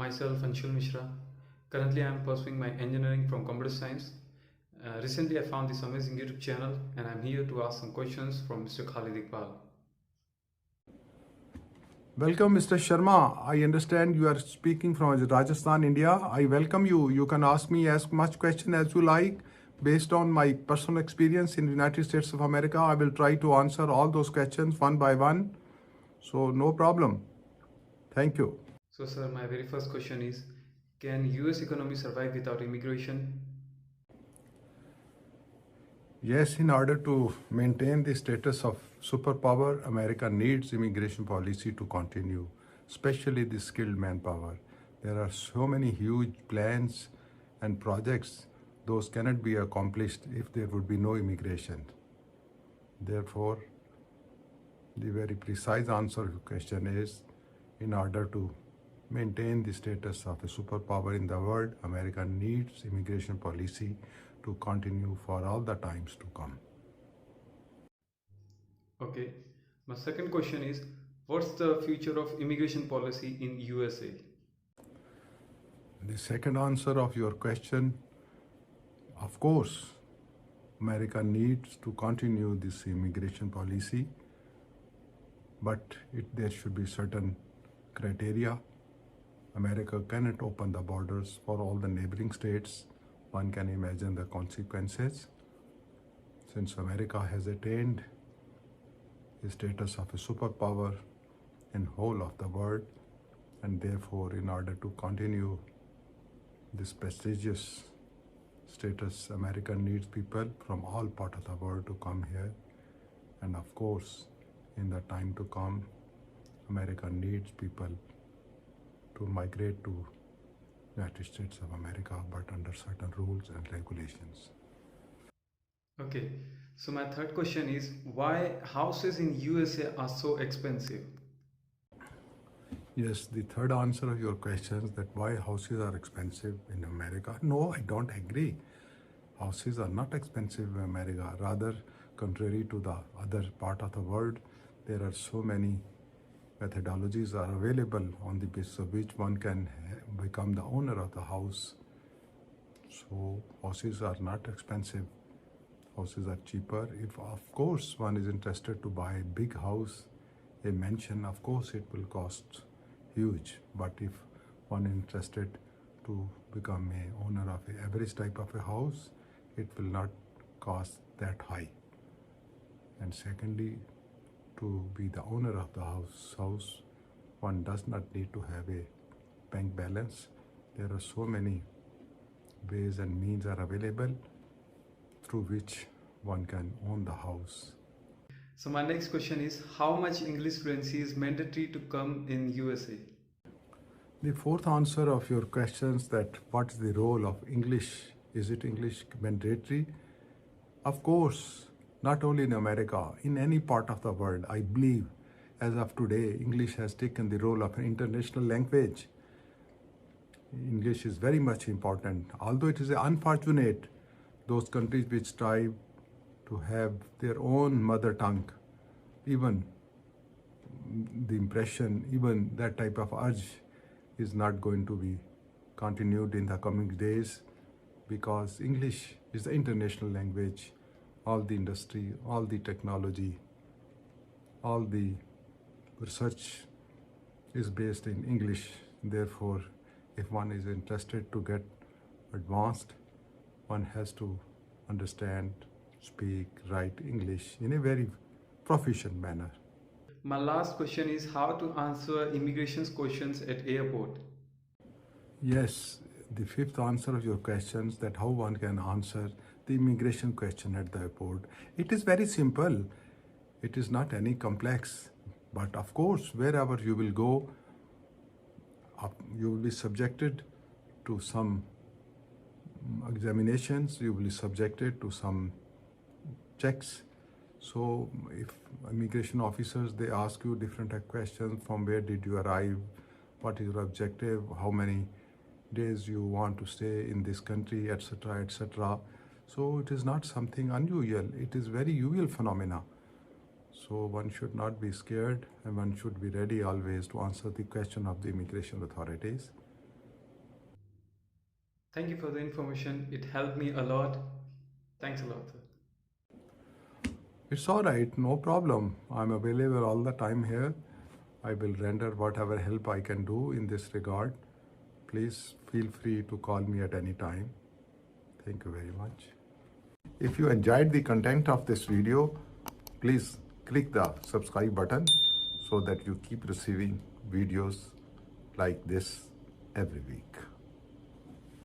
myself Anshul Mishra. Currently, I am pursuing my engineering from computer science. Recently, I found this amazing YouTube channel and I'm here to ask some questions from Mr. Khalid Iqbal. Welcome, Mr. Sharma. I understand you are speaking from Rajasthan, India. I welcome you. You can ask me as much question as you like. Based on my personal experience in the United States of America, I will try to answer all those questions one by one. So no problem. Thank you. So, sir, my very first question is, can US economy survive without immigration? Yes, in order to maintain the status of superpower, America needs immigration policy to continue, especially the skilled manpower. There are so many huge plans and projects, those cannot be accomplished if there would be no immigration. Therefore, the very precise answer to the question is, in order to maintain the status of a superpower in the world, America needs immigration policy to continue for all the times to come. Okay. My second question is, what's the future of immigration policy in USA? The second answer of your question, of course, America needs to continue this immigration policy, but there should be certain criteria. America cannot open the borders for all the neighboring states. One can imagine the consequences. Since America has attained the status of a superpower in whole of the world, and therefore in order to continue this prestigious status, America needs people from all parts of the world to come here. And of course, in the time to come, America needs people to migrate to United States of America, but under certain rules and regulations. Okay. So, my third question is, why houses in USA are so expensive? Yes, the third answer of your question is that why houses are expensive in America. No, I don't agree. Houses are not expensive in America. Rather, contrary to the other part of the world, there are so many methodologies are available on the basis of which one can become the owner of the house. So houses are not expensive. Houses are cheaper. If of course one is interested to buy a big house, a mansion, of course it will cost huge. But if one is interested to become a owner of an average type of a house, it will not cost that high. And secondly, to be the owner of the house, one does not need to have a bank balance. There are so many ways and means are available through which one can own the house. So, my next question is, how much English fluency is mandatory to come in USA? The fourth answer of your questions, that what is the role of English? Is it English mandatory? Of course, not only in America, in any part of the world, I believe as of today, English has taken the role of an international language. English is very much important, although it is unfortunate those countries which strive to have their own mother tongue, even the impression, even that type of urge is not going to be continued in the coming days, because English is the international language. All the industry, all the technology, all the research is based in English. Therefore, if one is interested to get advanced, one has to understand, speak, write English in a very proficient manner. My last question is, how to answer immigration questions at airport? Yes, the fifth answer of your questions, that how one can answer the immigration question at the airport. It is very simple. It is not any complex. But of course, wherever you will go, you will be subjected to some examinations, you will be subjected to some checks. So if immigration officers, they ask you different questions: from where did you arrive, what is your objective, how many days you want to stay in this country, etc., etc. So it is not something unusual. It is very usual phenomena. So one should not be scared, and one should be ready always to answer the question of the immigration authorities. Thank you for the information. It helped me a lot. Thanks a lot, sir. It's all right, no problem. I'm available all the time here. I will render whatever help I can do in this regard. Please feel free to call me at any time. Thank you very much. If you enjoyed the content of this video, please click the subscribe button so that you keep receiving videos like this every week.